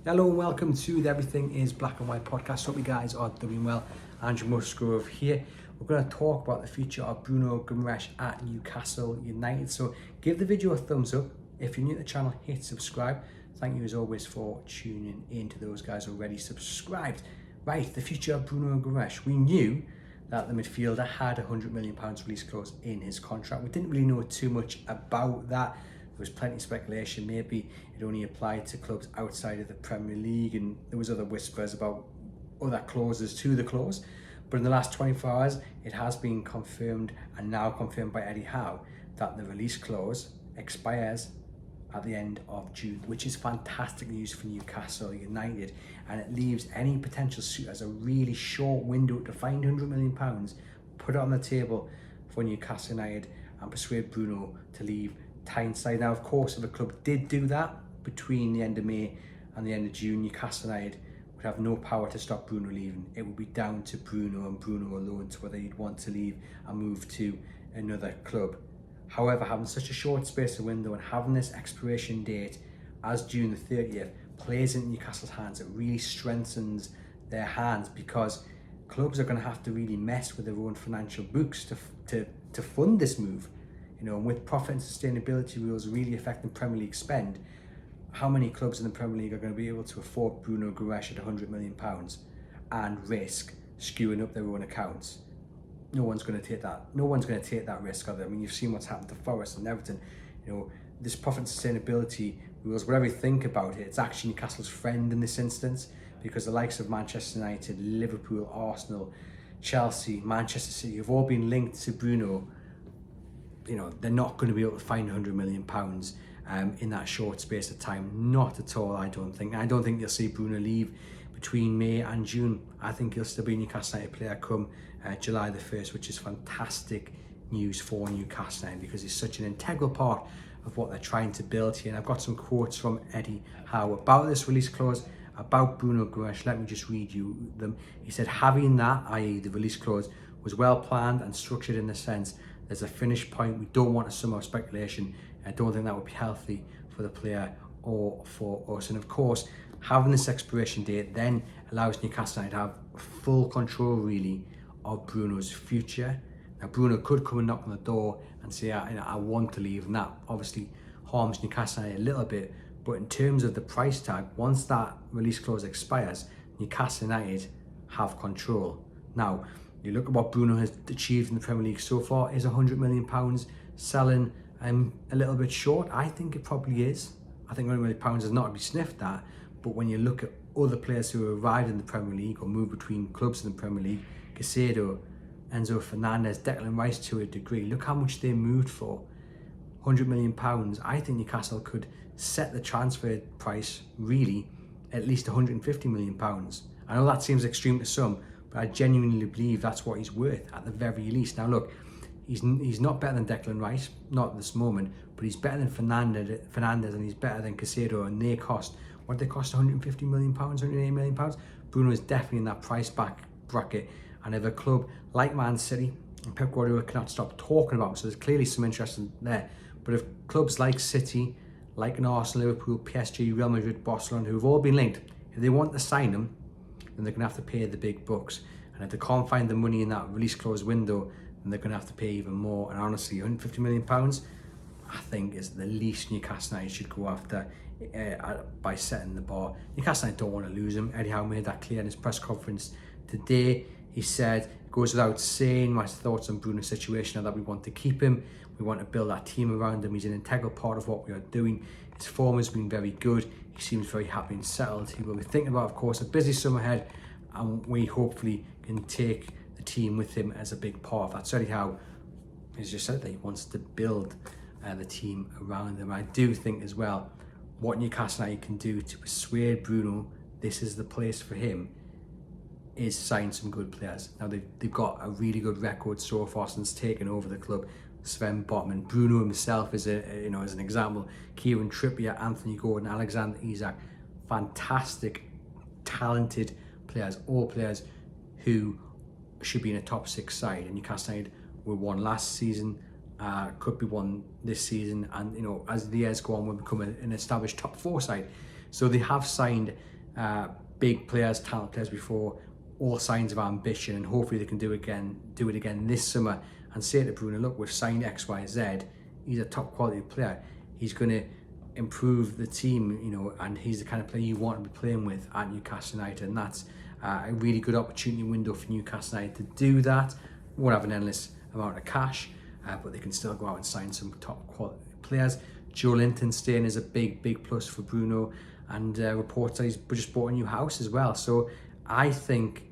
Hello and welcome to the Everything is Black and White podcast. Hope you guys are doing well. Andrew Musgrove here. We're going to talk about the future of Bruno Guimaraes at Newcastle United. So give the video a thumbs up. If you're new to the channel, hit subscribe. Thank you as always for tuning in to those guys already subscribed. Right, the future of Bruno Guimaraes. We knew that the midfielder had £100 million release clause in his contract. We didn't really know too much about that. There was plenty of speculation, maybe it only applied to clubs outside of the Premier League, and there was other whispers about other clauses to the clause. But in the last 24 hours, it has been confirmed, and now confirmed by Eddie Howe, that the release clause expires at the end of June, which is fantastic news for Newcastle United, and it leaves any potential suitors a really short window to find £100 million, put it on the table for Newcastle United and persuade Bruno to leave Tyneside. Now, of course, if a club did do that between the end of May and the end of June, Newcastle United would have no power to stop Bruno leaving. It would be down to Bruno and Bruno alone to whether he'd want to leave and move to another club. However, having such a short space of window and having this expiration date as June the 30th plays into Newcastle's hands. It really strengthens their hands, because clubs are going to have to really mess with their own financial books to fund this move. You know, and with profit and sustainability rules really affecting Premier League spend, how many clubs in the Premier League are going to be able to afford Bruno Guimaraes at £100 million and risk skewing up their own accounts? No one's going to take that. No one's going to take that risk, are they? I mean, you've seen what's happened to Forest and Everton. You know, this profit and sustainability rules, whatever you think about it, it's actually Newcastle's friend in this instance, because the likes of Manchester United, Liverpool, Arsenal, Chelsea, Manchester City have all been linked to Bruno. You know, they're not going to be able to find £100 million in that short space of time. Not at all, I don't think. I don't think you'll see Bruno leave between May and June. I think he'll still be a Newcastle United player come July the 1st, which is fantastic news for Newcastle United, because he's such an integral part of what they're trying to build here. And I've got some quotes from Eddie Howe about this release clause, about Bruno Guimaraes. Let me just read you them. He said, having that, i.e. the release clause, was well planned and structured in the sense there's a finish point. We don't want a summer of speculation. I don't think that would be healthy for the player or for us. And of course, having this expiration date then allows Newcastle United to have full control, really, of Bruno's future. Now, Bruno could come and knock on the door and say, I want to leave, and that obviously harms Newcastle United a little bit. But in terms of the price tag, once that release clause expires, Newcastle United have control. Now, you look at what Bruno has achieved in the Premier League so far. Is £100 million selling a little bit short? I think it probably is. I think £100 million is not to be sniffed at. But when you look at other players who have arrived in the Premier League or moved between clubs in the Premier League, Caicedo, Enzo Fernandez, Declan Rice to a degree, look how much they moved for. £100 million. I think Newcastle could set the transfer price really at least £150 million. I know that seems extreme to some, but I genuinely believe that's what he's worth at the very least. Now look, he's not better than Declan Rice, not at this moment, but he's better than Fernandez, and he's better than Caicedo, and they cost, what did they cost, £150 million, £180 million? Bruno is definitely in that price bracket, and if a club like Man City, and Pep Guardiola cannot stop talking about him, so there's clearly some interest in there, but if clubs like City, like an Arsenal, Liverpool, PSG, Real Madrid, Barcelona, who have all been linked, if they want to sign him, then they're going to have to pay the big bucks. And if they can't find the money in that release clause window, then they're going to have to pay even more. And honestly, £150 million, I think, is the least Newcastle United should go after by setting the bar. Newcastle United don't want to lose him. Eddie Howe made that clear in his press conference today. He said, it goes without saying my thoughts on Bruno's situation are that we want to keep him. We want to build our team around him. He's an integral part of what we are doing. His form has been very good. He seems very happy and settled. He will be thinking about, of course, a busy summer ahead, and we hopefully can take the team with him as a big part of that. So Eddie Howe has just said that he wants to build the team around him. I do think as well, what Newcastle United can do to persuade Bruno this is the place for him is sign some good players. Now they've got a really good record so far since taking over the club. Sven Botman, Bruno himself is as an example. Kieran Trippier, Anthony Gordon, Alexander Isak, fantastic, talented players, all players who should be in a top 6 side. And Newcastle United were one last season, could be one this season, and as the years go on, will become an established top 4 side. So they have signed big players, talented players before, all signs of ambition, and hopefully they can do it again this summer and say to Bruno, look, we've signed X, Y, Z. He's a top quality player. He's going to improve the team, you know, and he's the kind of player you want to be playing with at Newcastle United, and that's a really good opportunity window for Newcastle United to do that. Won't have an endless amount of cash, but they can still go out and sign some top quality players. Joe Linton staying is a big plus for Bruno, and reports that he's just bought a new house as well. So I think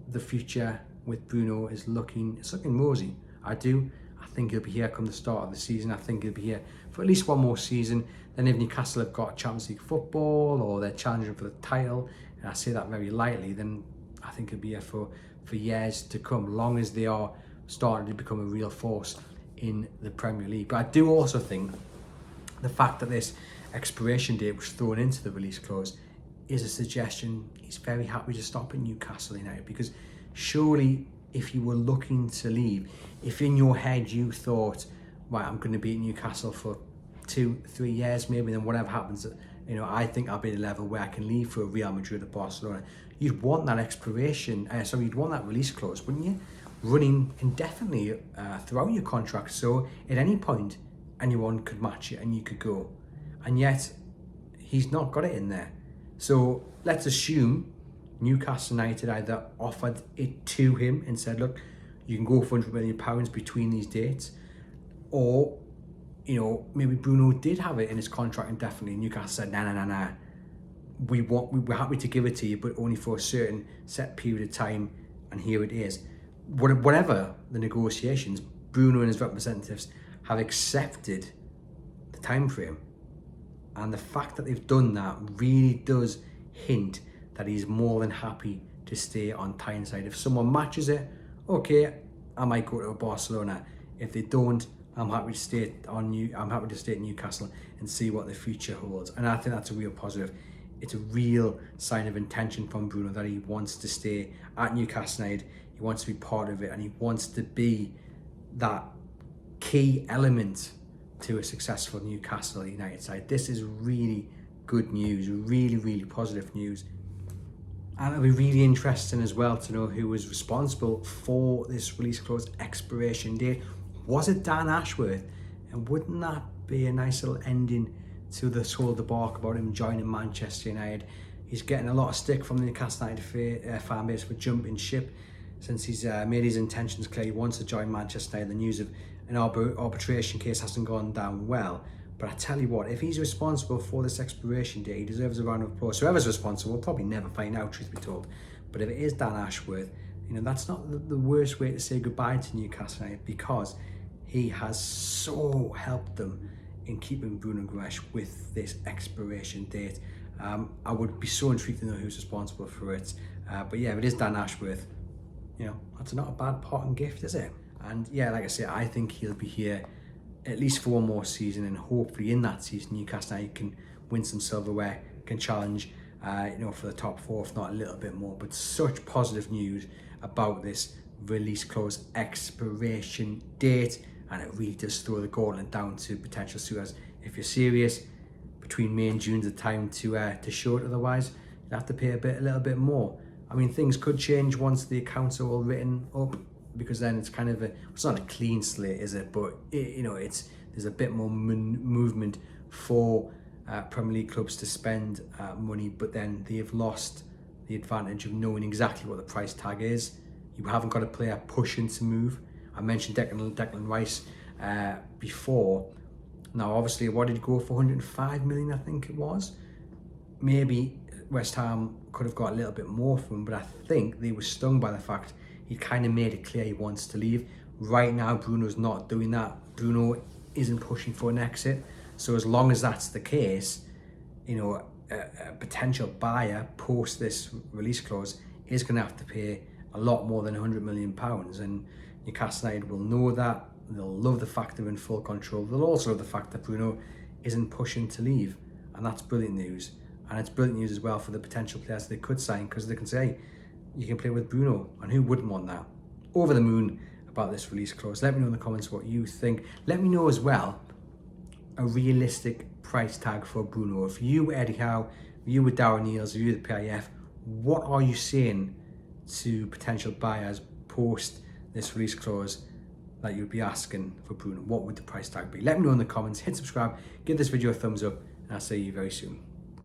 the future with Bruno is looking rosy. I think he'll be here come the start of the season. I think he'll be here for at least one more season. Then if Newcastle have got Champions League football or they're challenging for the title, and I say that very lightly, then I think he'll be here for years to come, long as they are starting to become a real force in the Premier League. But I do also think the fact that this expiration date was thrown into the release clause is a suggestion he's very happy to stop at Newcastle United, because surely if you were looking to leave, if in your head you thought, right, I'm going to be at Newcastle for 2-3 years maybe, then whatever happens, you know, I think I'll be at a level where I can leave for Real Madrid or Barcelona. You'd want that you'd want that release clause, wouldn't you? Running indefinitely throughout your contract, so at any point anyone could match it and you could go. And yet he's not got it in there. So let's assume Newcastle United either offered it to him and said, look, you can go for £100 million between these dates, or, you know, maybe Bruno did have it in his contract indefinitely. Newcastle said, nah. We're happy to give it to you, but only for a certain set period of time, and here it is. Whatever the negotiations, Bruno and his representatives have accepted the time frame. And the fact that they've done that really does hint that he's more than happy to stay on Tyneside. If someone matches it, okay, I might go to Barcelona. If they don't, I'm happy to stay at Newcastle and see what the future holds. And I think that's a real positive. It's a real sign of intention from Bruno that he wants to stay at Newcastle United. He wants to be part of it, and he wants to be that key element to a successful Newcastle United side. This is really good news, really positive news. And it'll be really interesting as well to know who was responsible for this release clause expiration date. Was it Dan Ashworth? And wouldn't that be a nice little ending to this whole debacle about him joining Manchester United? He's getting a lot of stick from the Newcastle United fan base for jumping ship since he's made his intentions clear. He wants to join Manchester United. The news of an arbitration case hasn't gone down well. But I tell you what, if he's responsible for this expiration date, he deserves a round of applause. Whoever's responsible, we'll probably never find out, truth be told. But if it is Dan Ashworth, you know, that's not the worst way to say goodbye to Newcastle United, because he has so helped them in keeping Bruno Guimaraes with this expiration date. I would be so intrigued to know who's responsible for it. But yeah, if it is Dan Ashworth, you know, that's not a bad parting gift, is it? And yeah, like I say, I think he'll be here at least for one more season, and hopefully in that season Newcastle United can win some silverware, can challenge you know, for the top four, if not a little bit more. But such positive news about this release clause expiration date, and it really does throw the gauntlet down to potential suitors. If you're serious, between May and June's the time to show it, otherwise you have to pay a little bit more. I mean, things could change once the accounts are all written up, because then it's kind of it's not a clean slate, is it? But you know, there's a bit more movement for Premier League clubs to spend money, but then they've lost the advantage of knowing exactly what the price tag is. You haven't got a player pushing to move. I mentioned Declan Rice before. Now, obviously, what did he go for? 105 million, I think it was. Maybe West Ham could have got a little bit more from him, but I think they were stung by the fact he kind of made it clear he wants to leave. Right now, Bruno's not doing that. Bruno isn't pushing for an exit. So as long as that's the case, you know, a potential buyer post this release clause is going to have to pay a lot more than £100 million. And Newcastle United will know that. They'll love the fact they're in full control. They'll also love the fact that Bruno isn't pushing to leave. And that's brilliant news. And it's brilliant news as well for the potential players they could sign, because they can say, hey, you can play with Bruno, and who wouldn't want that? Over the moon about this release clause. Let me know in the comments what you think. Let me know as well a realistic price tag for Bruno? If you were Eddie Howe, if you were Darren Neils, if you were the PIF, what are you saying to potential buyers post this release clause that you'd be asking for Bruno? What would the price tag be? Let me know in the comments, hit subscribe, give this video a thumbs up, and I'll see you very soon.